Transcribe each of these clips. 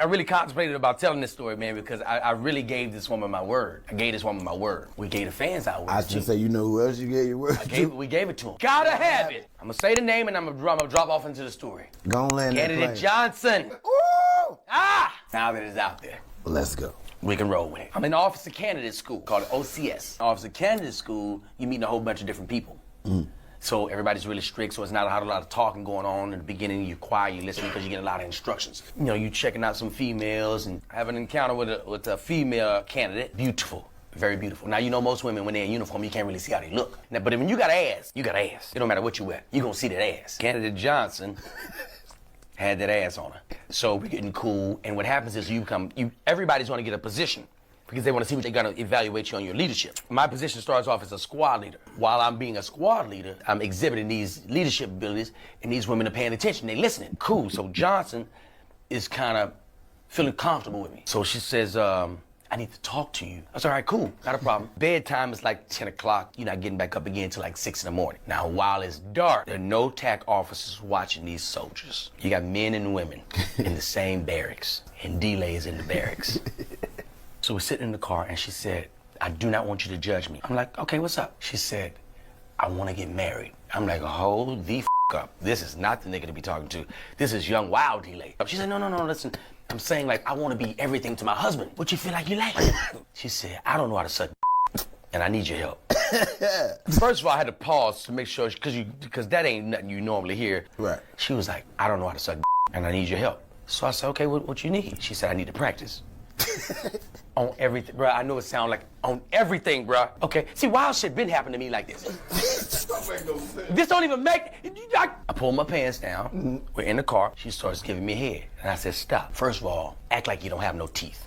I really contemplated about telling this story, man, because I really gave this woman my word. I gave this woman my word. We gave the fans our word. I was going to say, you know who else you gave your word to? We gave it to him. Gotta have it. I'm going to say the name and I'm going to drop off into the story. Go on, land that Candidate plane. Johnson. Ooh! Now that it's out there. Let's go. We can roll with it. I'm in the Office of Candidate School, called OCS. Office of Candidate School, you meet a whole bunch of different people. So everybody's really strict, so it's not a lot of talking going on. In the beginning, you're quiet, you listen because you get a lot of instructions. You know, you checking out some females and have an encounter with a female candidate. Beautiful, very beautiful. Now, you know most women, when they're in uniform, you can't really see how they look. Now, but when you got ass, you got ass. It don't matter what you wear, you gonna see that ass. Candidate Johnson had that ass on her. So we're getting cool, and what happens is everybody's gonna get a position, because they want to see what they're going to evaluate you on your leadership. My position starts off as a squad leader. While I'm being a squad leader, I'm exhibiting these leadership abilities, and these women are paying attention. They're listening. Cool. So Johnson is kind of feeling comfortable with me. So she says, I need to talk to you. I said, all right, cool, not a problem. Bedtime is like 10 o'clock. You're not getting back up again until like 6 in the morning. Now, while it's dark, there are no TAC officers watching these soldiers. You got men and women in the same barracks, and delays in the barracks. So we're sitting in the car, and she said, I do not want you to judge me. I'm like, okay, what's up? She said, I want to get married. I'm like, hold the up. This is not the nigga to be talking to. This is young, wild delay. She said, no, listen. I'm saying, like, I want to be everything to my husband. What you feel like you like? She said, I don't know how to suck and I need your help. First of all, I had to pause to make sure, because that ain't nothing you normally hear. Right. She was like, I don't know how to suck and I need your help. So I said, okay, what you need? She said, I need to practice. On everything, bro. I know it sounds like on everything, bro. Okay. See, wild shit been happening to me like this. This don't make no sense. This don't even make. I pull my pants down. We're in the car. She starts giving me head, and I said, "Stop. First of all, act like you don't have no teeth.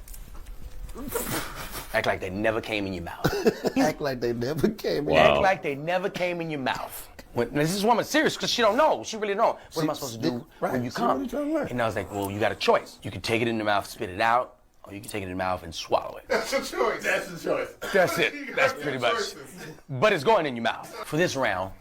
Act like they never came in your mouth. Act like they never came in. Act like they never came in your mouth." This is woman serious, because she don't know. She really don't. What am I supposed to do when you come? Really, and I was like, well, you got a choice. You can take it in the mouth, spit it out. Or you can take it in the mouth and swallow it. That's the choice. That's the choice. That's it. That's pretty much. But it's going in your mouth. For this round,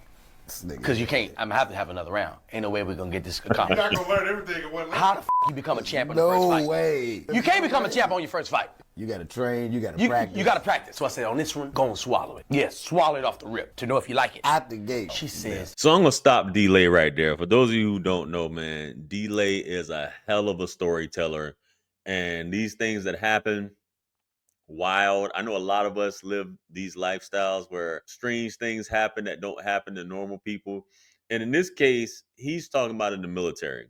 because you can't, I'm gonna have to have another round. Ain't no way we're gonna get this accomplished. You're not gonna learn everything in one lesson. How the you become a champ on the first fight? No way. You can't become a champ on your first fight. You gotta train, you gotta practice. You gotta practice. So I said, on this one, go and swallow it. Yes, swallow it off the rip to know if you like it. Out the gate. She says. So I'm gonna stop Delay right there. For those of you who don't know, man, Delay is a hell of a storyteller. And these things that happen, wild. I know a lot of us live these lifestyles where strange things happen that don't happen to normal people. And in this case, he's talking about in the military.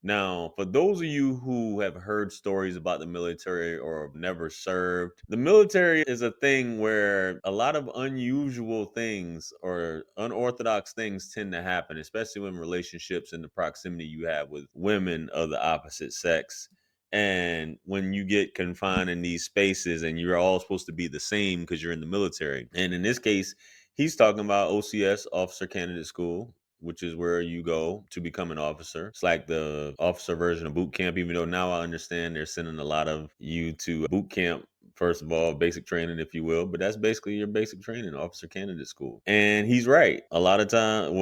Now, for those of you who have heard stories about the military or have never served, the military is a thing where a lot of unusual things or unorthodox things tend to happen, especially when relationships and the proximity you have with women of the opposite sex. And when you get confined in these spaces and you're all supposed to be the same because you're in the military. And in this case, he's talking about OCS, Officer Candidate School, which is where you go to become an officer. It's like the officer version of boot camp, even though now I understand they're sending a lot of you to boot camp. First of all, basic training, if you will, but that's basically your basic training, Officer Candidate School. And he's right. A lot of time,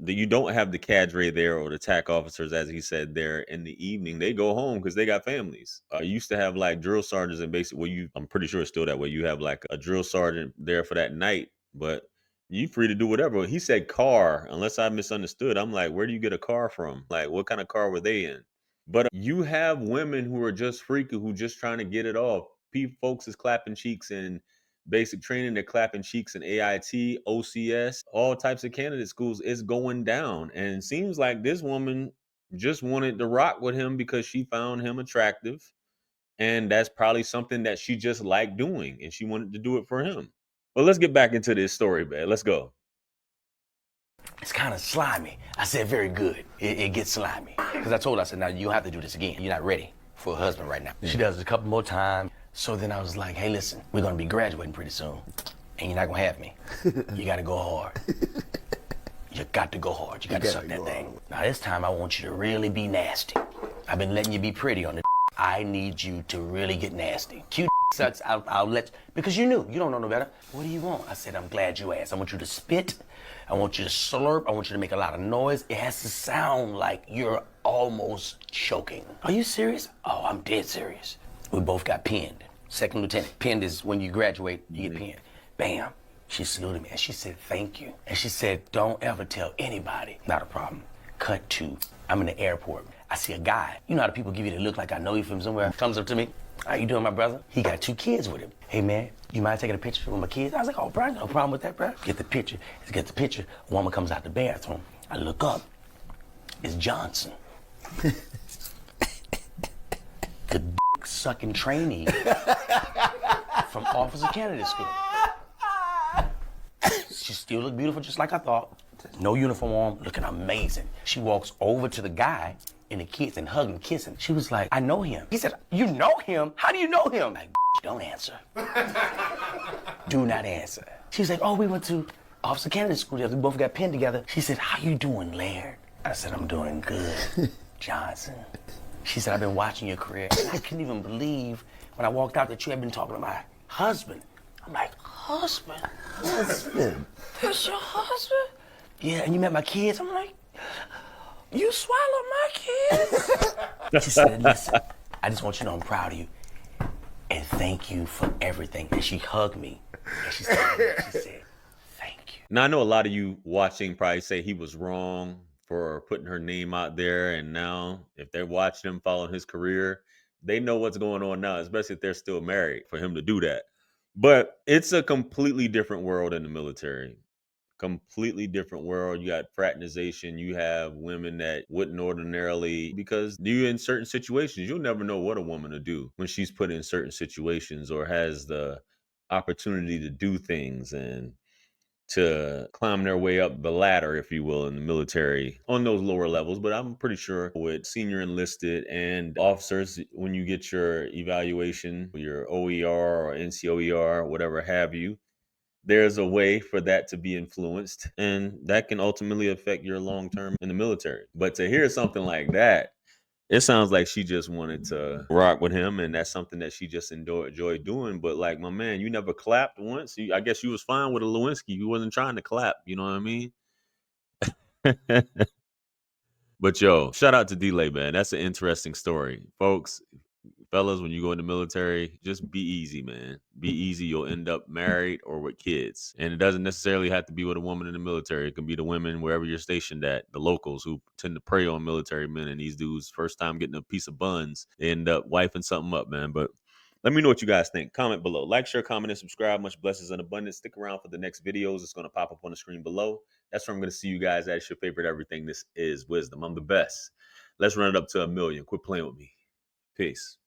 you don't have the cadre there or the TAC officers, as he said, there in the evening. They go home because they got families. You used to have like drill sergeants and I'm pretty sure it's still that way. You have like a drill sergeant there for that night, but you free to do whatever. He said car, unless I misunderstood. I'm like, where do you get a car from? Like, what kind of car were they in? But you have women who are just freaky, who just trying to get it off. Folks is clapping cheeks in basic training. They're clapping cheeks in AIT, OCS, all types of candidate schools. It's going down. And it seems like this woman just wanted to rock with him because she found him attractive. And that's probably something that she just liked doing. And she wanted to do it for him. Well, let's get back into this story, man. Let's go. It's kind of slimy. I said, very good. It gets slimy. Because I told her, I said, now you have to do this again. You're not ready for a husband right now. She does it a couple more times. So then I was like, hey, listen, we're going to be graduating pretty soon. And you're not going to have me. You got to go hard. You got to go hard. You got to suck that thing. Now, this time I want you to really be nasty. I've been letting you be pretty on the I need you to really get nasty. Cute sucks, I'll let you, because you knew, you don't know no better. What do you want? I said, I'm glad you asked. I want you to spit. I want you to slurp. I want you to make a lot of noise. It has to sound like you're almost choking. Are you serious? Oh, I'm dead serious. We both got pinned. Second lieutenant. Pinned is when you graduate, you get pinned. Bam. She saluted me and she said, thank you. And she said, don't ever tell anybody. Not a problem. Cut to, I'm in the airport. I see a guy. You know how the people give you the look like I know you from somewhere? Comes up to me. How you doing, my brother? He got 2 kids with him. Hey, man, you mind taking a picture with my kids? I was like, oh, bro, no problem with that, bro. Get the picture. Get the picture. A woman comes out the bathroom. I look up. It's Johnson. The sucking trainee from Officer Candidate School. She still looked beautiful just like I thought. No uniform on, looking amazing. She walks over to the guy and the kids and hug and kiss him. She was like, I know him. He said, you know him? How do you know him? Like, don't answer. Do not answer. She was like, oh, we went to Officer Candidate School together. We both got pinned together. She said, how you doing, Laird? I said, I'm doing good, Johnson. She said, I've been watching your career. And I couldn't even believe when I walked out that you had been talking to my husband. I'm like, husband? Husband. That's your husband? Yeah, and you met my kids? I'm like, you swallowed my kids? She said, listen, I just want you to know I'm proud of you. And thank you for everything. And she hugged me. And she said, thank you. Now, I know a lot of you watching probably say he was wrong for putting her name out there. And now, if they're watching him, following his career, they know what's going on now, especially if they're still married, for him to do that. But it's a completely different world in the military. Completely different world. You got fraternization. You have women that wouldn't ordinarily, because you in certain situations, you'll never know what a woman will do when she's put in certain situations or has the opportunity to do things and to climb their way up the ladder, if you will, in the military on those lower levels. But I'm pretty sure with senior enlisted and officers, when you get your evaluation, your OER or NCOER, whatever have you, there's a way for that to be influenced, and that can ultimately affect your long term in the military. But to hear something like that, it sounds like she just wanted to rock with him, and that's something that she just enjoyed doing. But like, my man, you never clapped once. I guess you was fine with a Lewinsky. You wasn't trying to clap. You know what I mean? But yo, shout out to D-Lay, man. That's an interesting story, folks. Fellas, when you go in the military, just be easy, man. Be easy. You'll end up married or with kids. And it doesn't necessarily have to be with a woman in the military. It can be the women wherever you're stationed at, the locals who tend to prey on military men. And these dudes, first time getting a piece of buns, they end up wifing something up, man. But let me know what you guys think. Comment below. Like, share, comment, and subscribe. Much blessings and abundance. Stick around for the next videos. It's going to pop up on the screen below. That's where I'm going to see you guys at. It's your favorite everything. This is Wisdom. I'm the best. Let's run it up to 1 million. Quit playing with me. Peace.